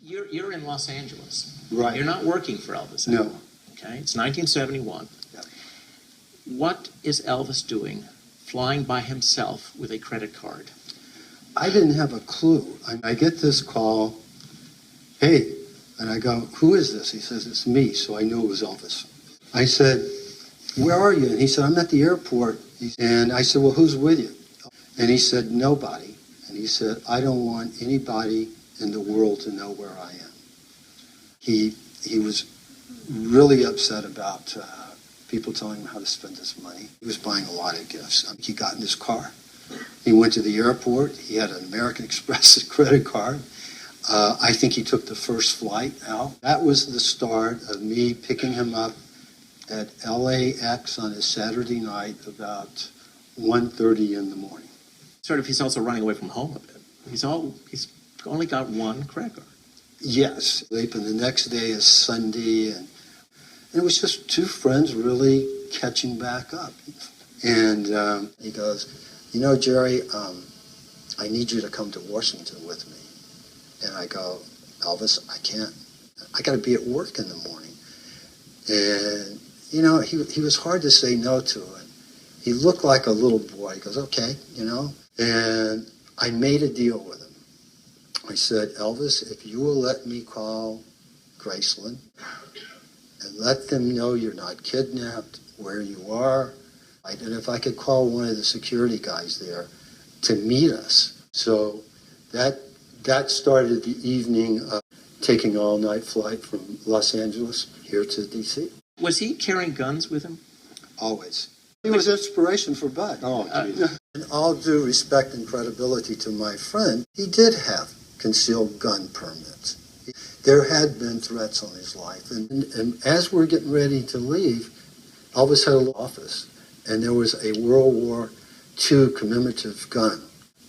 You're in Los Angeles. Right. You're not working for Elvis No. anymore. Okay, it's 1971. Yeah. What is Elvis doing flying by himself with a credit card? I didn't have a clue. I get this call, hey, and I go, who is this? He says, it's me, so I knew it was Elvis. I said, where are you? And he said, I'm at the airport. And I said, well, who's with you? And he said, nobody. And he said, I don't want anybody in the world to know where I am. He was really upset about people telling him how to spend his money. He was buying a lot of gifts. He got in his car. He went to the airport. He had an American Express credit card. I think he took the first flight out. That was the start of me picking him up at LAX on a Saturday night about 1:30 in the morning. Sort of, he's also running away from home a bit. He's only got one credit card. Yes. And the next day is Sunday, and it was just two friends really catching back up. And he goes, you know, Jerry, I need you to come to Washington with me. And I go, Elvis, I can't. I got to be at work in the morning. And, you know, he was hard to say no to. And he looked like a little boy. He goes, okay, you know. And I made a deal with him. I said, Elvis, if you will let me call Graceland and let them know you're not kidnapped, where you are, and if I could call one of the security guys there to meet us. So that started the evening of taking all-night flight from Los Angeles here to D.C. Was he carrying guns with him? Always. He was inspiration for Bud. Oh, geez. In all due respect and credibility to my friend, he did have concealed gun permits. There had been threats on his life. And as we're getting ready to leave, Elvis had an office, and there was a World War II commemorative gun.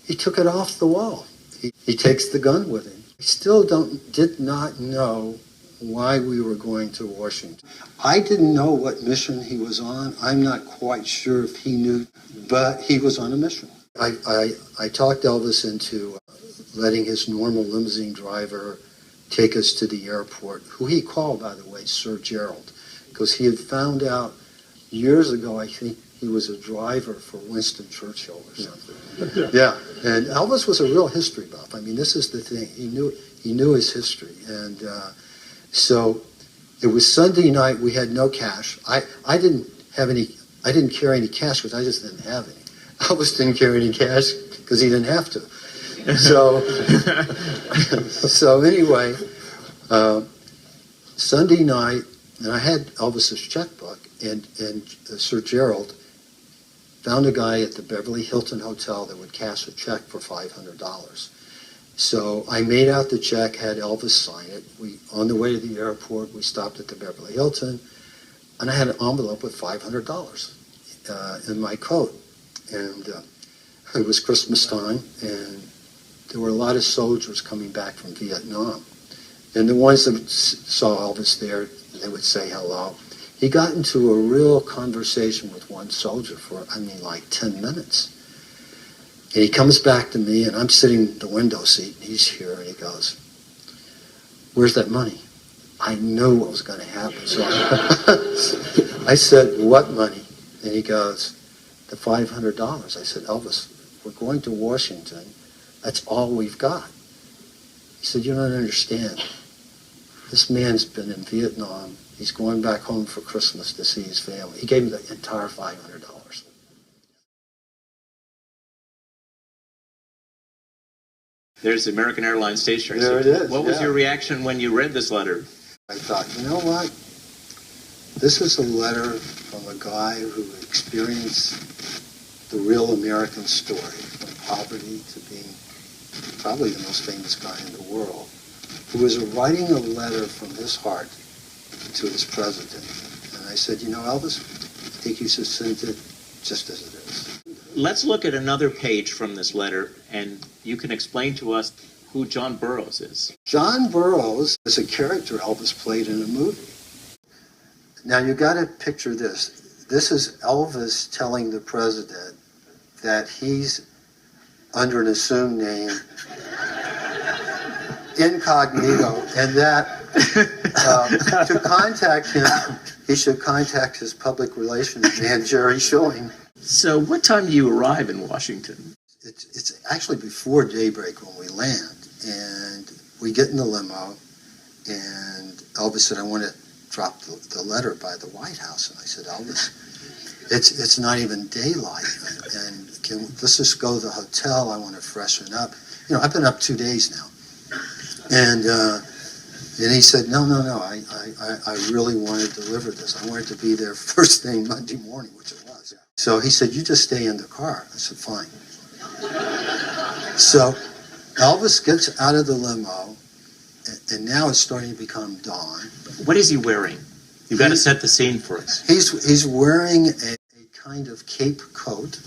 He took it off the wall. He takes the gun with him. He still did not know why we were going to Washington. I didn't know what mission he was on. I'm not quite sure if he knew, but he was on a mission. I talked Elvis into letting his normal limousine driver take us to the airport, who he called, by the way, Sir Gerald, because he had found out years ago, I think, he was a driver for Winston Churchill or something. Yeah, and Elvis was a real history buff. I mean, this is the thing. He knew his history, and so it was Sunday night. We had no cash. I didn't carry any cash because I just didn't have any. Elvis didn't carry any cash because he didn't have to. So anyway, Sunday night, and I had Elvis's checkbook, and Sir Gerald found a guy at the Beverly Hilton Hotel that would cash a check for $500. So I made out the check, had Elvis sign it. On the way to the airport, we stopped at the Beverly Hilton, and I had an envelope with $500 in my coat. And it was Christmas time, and there were a lot of soldiers coming back from Vietnam. And the ones that saw Elvis there, they would say hello. He got into a real conversation with one soldier for, like 10 minutes. And he comes back to me, and I'm sitting in the window seat, and he's here, and he goes, where's that money? I knew what was going to happen. So I said, what money? And he goes, the $500. I said, Elvis, we're going to Washington. That's all we've got. He said, you don't understand. This man's been in Vietnam. He's going back home for Christmas to see his family. He gave me the entire $500. There's the American Airlines station. There it is. What was your reaction when you read this letter? I thought, you know what? This is a letter from a guy who experienced the real American story, from poverty to being probably the most famous guy in the world, who was writing a letter from his heart to his president. And I said, you know, Elvis, I think you should send it just as it is. Let's look at another page from this letter, and you can explain to us who John Burroughs is. John Burroughs is a character Elvis played in a movie. Now, you got to picture this. This is Elvis telling the president that he's under an assumed name incognito, and that to contact him, he should contact his public relations man, Jerry Schilling. So what time do you arrive in Washington? It's actually before daybreak when we land, and we get in the limo, and Elvis said, I want to drop the letter by the White House. And I said, Elvis, it's not even daylight, and let's just go to the hotel. I want to freshen up. You know, I've been up 2 days now. And he said, no, I really want to deliver this. I want it to be there first thing Monday morning, which it was. So he said, you just stay in the car. I said, fine. So Elvis gets out of the limo, and now it's starting to become dawn. What is he wearing? You've got to set the scene for us. He's wearing a kind of cape coat.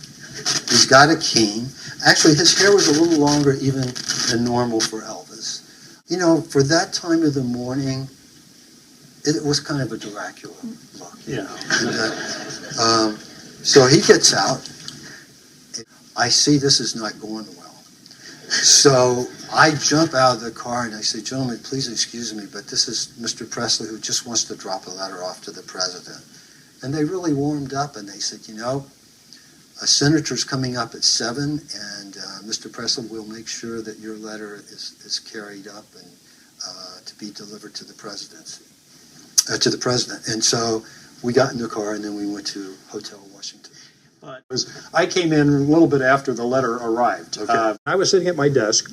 He's got a cane. Actually, his hair was a little longer even than normal for Elvis. You know, for that time of the morning, it was kind of a Dracula look. You know? And, so he gets out. I see this is not going well. So I jump out of the car and I say, gentlemen, please excuse me, but this is Mr. Presley who just wants to drop a letter off to the president. And they really warmed up and they said, you know, a senator's coming up at 7, and Mr. Presley will make sure that your letter is carried up and to be delivered to the presidency, to the president. And so we got in the car and then we went to Hotel Washington. I came in a little bit after the letter arrived. Okay. I was sitting at my desk,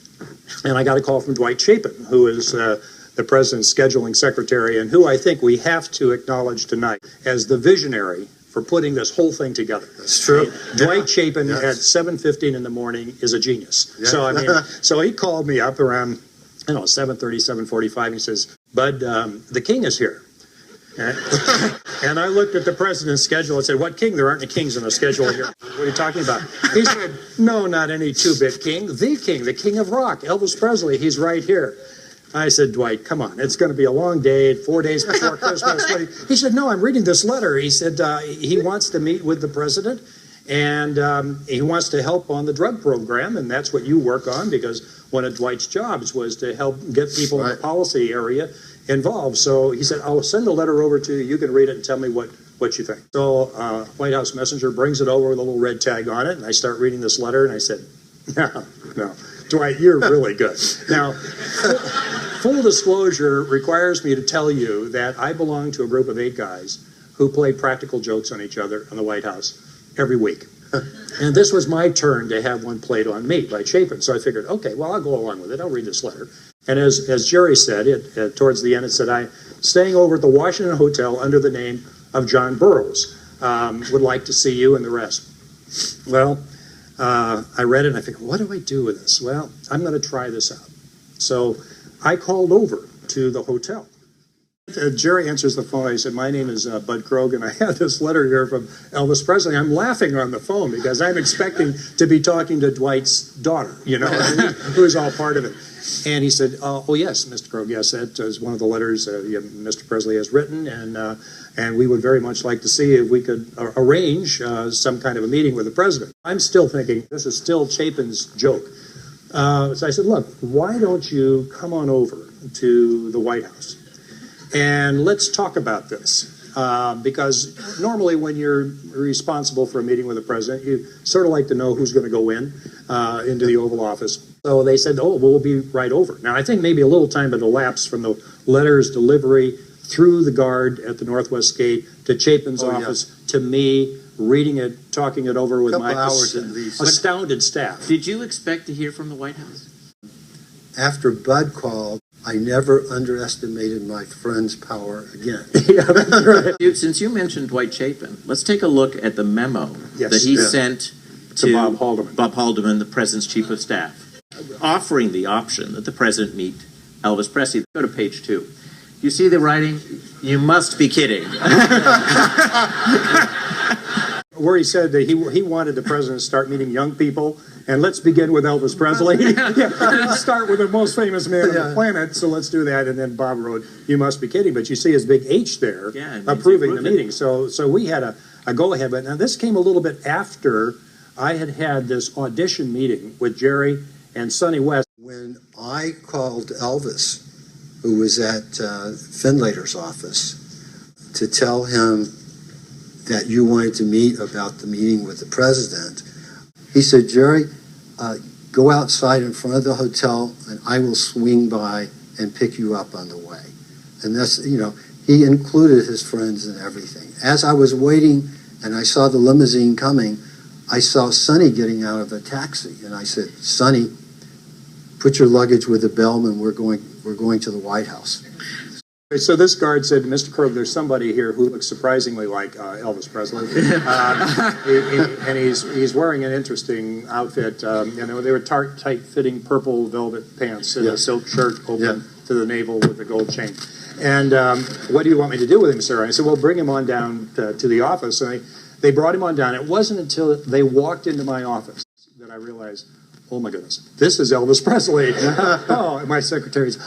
and I got a call from Dwight Chapin, who is the president's scheduling secretary, and who I think we have to acknowledge tonight as the visionary for putting this whole thing together. That's true. Dwight Chapin at 7:15 in the morning is a genius. Yeah. So I mean, so he called me up around 7:30, 7:45. He says, "Bud, the king is here." And I looked at the president's schedule and said, "What king? There aren't any kings on the schedule here. What are you talking about?" He said, "No, not any two-bit king. The king of rock, Elvis Presley. He's right here." I said, "Dwight, come on. It's going to be a long day, 4 days before Christmas." He said, "No, I'm reading this letter." He said he wants to meet with the president, and he wants to help on the drug program, and that's what you work on, because one of Dwight's jobs was to help get people in the policy area involved. So he said, "I'll send the letter over to you. You can read it and tell me what you think." So White House messenger brings it over with a little red tag on it, and I start reading this letter, and I said, no, Dwight, you're really good. Now, full disclosure requires me to tell you that I belong to a group of 8 guys who play practical jokes on each other in the White House every week. And this was my turn to have one played on me by Chapin. So I figured, okay, well, I'll go along with it. I'll read this letter. And as Jerry said, towards the end, it said, "I'm staying over at the Washington Hotel under the name of John Burroughs. Would like to see you," and the rest. Well, I read it and I figured, what do I do with this? Well, I'm going to try this out. So I called over to the hotel. Jerry answers the phone. I said, "My name is Bud Krogh, and I have this letter here from Elvis Presley." I'm laughing on the phone because I'm expecting to be talking to Dwight's daughter, who is all part of it. And he said, "Oh, yes, Mr. Krogh, yes, that is one of the letters Mr. Presley has written, and we would very much like to see if we could arrange some kind of a meeting with the president." I'm still thinking, this is still Chapin's joke. So I said, "Look, why don't you come on over to the White House? And let's talk about this." Because normally when you're responsible for a meeting with the president, you sort of like to know who's going to go into the Oval Office. So they said, "Oh, we'll be right over." Now, I think maybe a little time had elapsed from the letter's delivery through the guard at the Northwest Gate to Chapin's office to me reading it, talking it over with my astounded staff. Did you expect to hear from the White House? After Bud called, I never underestimated my friend's power again. Yeah, that's right. Since you mentioned Dwight Chapin, let's take a look at the memo that he sent to Bob Haldeman. Bob Haldeman, the president's chief of staff, offering the option that the president meet Elvis Presley. Go to page 2. You see the writing? You must be kidding. Where he said that he wanted the president to start meeting young people, and let's begin with Elvis Presley. Let's start with the most famous man on the planet, so let's do that. And then Bob wrote, "You must be kidding," but you see his big H there, approving the meeting. So we had a go-ahead. But now this came a little bit after I had this audition meeting with Jerry and Sonny West. When I called Elvis, who was at Findlater's office, to tell him that you wanted to meet about the meeting with the president, he said, Jerry, go outside in front of the hotel and I will swing by and pick you up on the way. And that's, he included his friends and everything. As I was waiting and I saw the limousine coming, I saw Sonny getting out of the taxi. And I said, Sonny, put your luggage with the bellman. We're going to the White House. So this guard said, Mr. Crow, there's somebody here who looks surprisingly like Elvis Presley. And he's wearing an interesting outfit. They were tight-fitting purple velvet pants and a silk shirt open to the navel with a gold chain. And what do you want me to do with him, sir? And I said, well, bring him on down to the office. And they brought him on down. It wasn't until they walked into my office that I realized, oh my goodness, this is Elvis Presley. Oh, and my secretary's,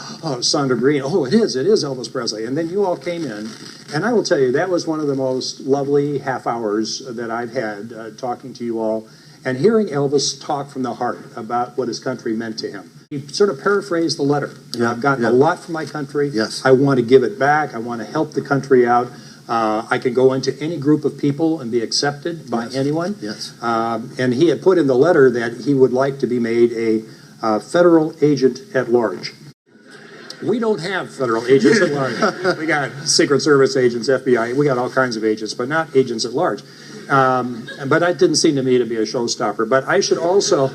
Sandra Green. Oh, it is Elvis Presley. And then you all came in, and I will tell you, that was one of the most lovely half hours that I've had talking to you all and hearing Elvis talk from the heart about what his country meant to him. He sort of paraphrased the letter. I've gotten a lot from my country. Yes. I want to give it back. I want to help the country out. I can go into any group of people and be accepted by anyone. Yes. And he had put in the letter that he would like to be made a federal agent at large. We don't have federal agents at large. We got Secret Service agents, FBI. We got all kinds of agents, but not agents at large. But that didn't seem to me to be a showstopper. But I should also,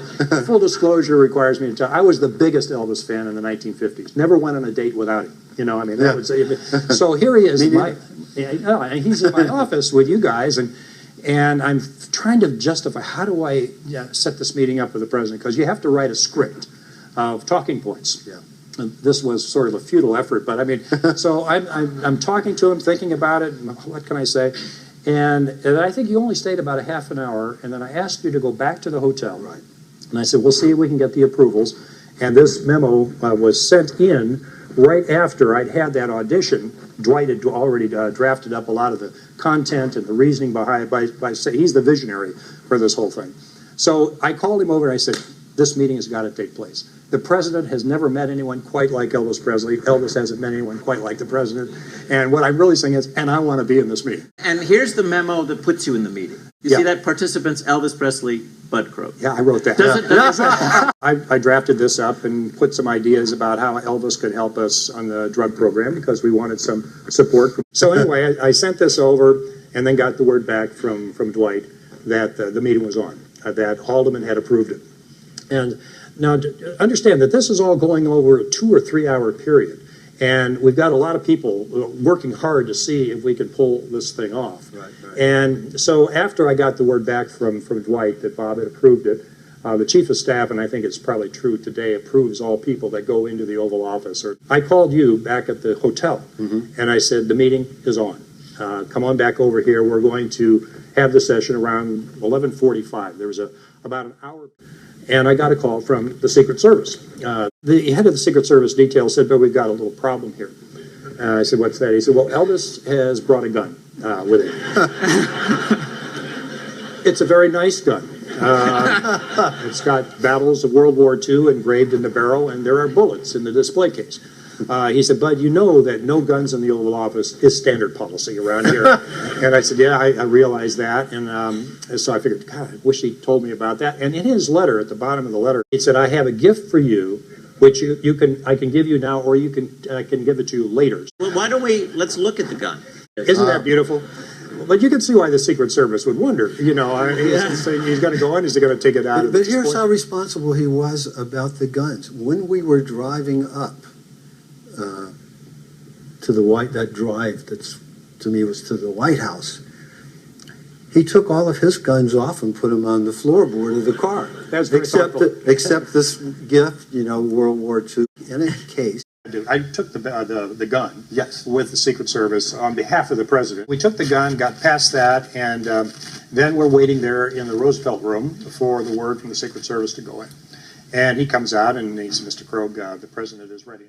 full disclosure requires me to tell, I was the biggest Elvis fan in the 1950s. Never went on a date without him. That would say. So here he is. He's in my office with you guys, and I'm trying to justify how do I set this meeting up with the president, because you have to write a script of talking points. Yeah. And this was sort of a futile effort, but so I'm talking to him, thinking about it. What can I say? And I think you only stayed about a half an hour, and then I asked you to go back to the hotel. Right. And I said, we'll see if we can get the approvals. And this memo was sent in right after I'd had that audition. Dwight had already drafted up a lot of the content and the reasoning behind it by saying he's the visionary for this whole thing. So I called him over and I said, this meeting has got to take place. The president has never met anyone quite like Elvis Presley. Elvis hasn't met anyone quite like the president. And what I'm really saying is, and I want to be in this meeting. And here's the memo that puts you in the meeting. You see that? Participants, Elvis Presley, Bud Crow. Yeah, I wrote that. I drafted this up and put some ideas about how Elvis could help us on the drug program because we wanted some support. So anyway, I sent this over and then got the word back from Dwight that the meeting was on, that Haldeman had approved it. And now understand that this is all going over a 2 or 3 hour period. And we've got a lot of people working hard to see if we can pull this thing off. Right. And so after I got the word back from Dwight that Bob had approved it, the chief of staff, and I think it's probably true today, approves all people that go into the Oval Office. I called you back at the hotel, and I said, the meeting is on. Come on back over here. We're going to have the session around 11:45. There was about an hour. And I got a call from the Secret Service. The head of the Secret Service detail said, but we've got a little problem here. I said, what's that? He said, well, Elvis has brought a gun with him. It's a very nice gun. It's got battles of World War II engraved in the barrel, and there are bullets in the display case. He said, Bud, you know that no guns in the Oval Office is standard policy around here. And I said, yeah, I realize that. And so I figured, God, I wish he told me about that. And in his letter, at the bottom of the letter, he said, I have a gift for you, which I can give you now, or I can give it to you later. Well, why don't let's look at the gun. Isn't that beautiful? But you can see why the Secret Service would wonder. He's going to go in, is he going to take it out? But here's how responsible he was about the guns. When we were driving up to that drive that's to me was to the White House, he took all of his guns off and put them on the floorboard of the car. That's very thoughtful. Except this gift, World War II. In any case, I took the gun, yes, with the Secret Service on behalf of the president. We took the gun, got past that, and then we're waiting there in the Roosevelt room for the word from the Secret Service to go in. And he comes out and he says, Mr. Krogh, the president is ready.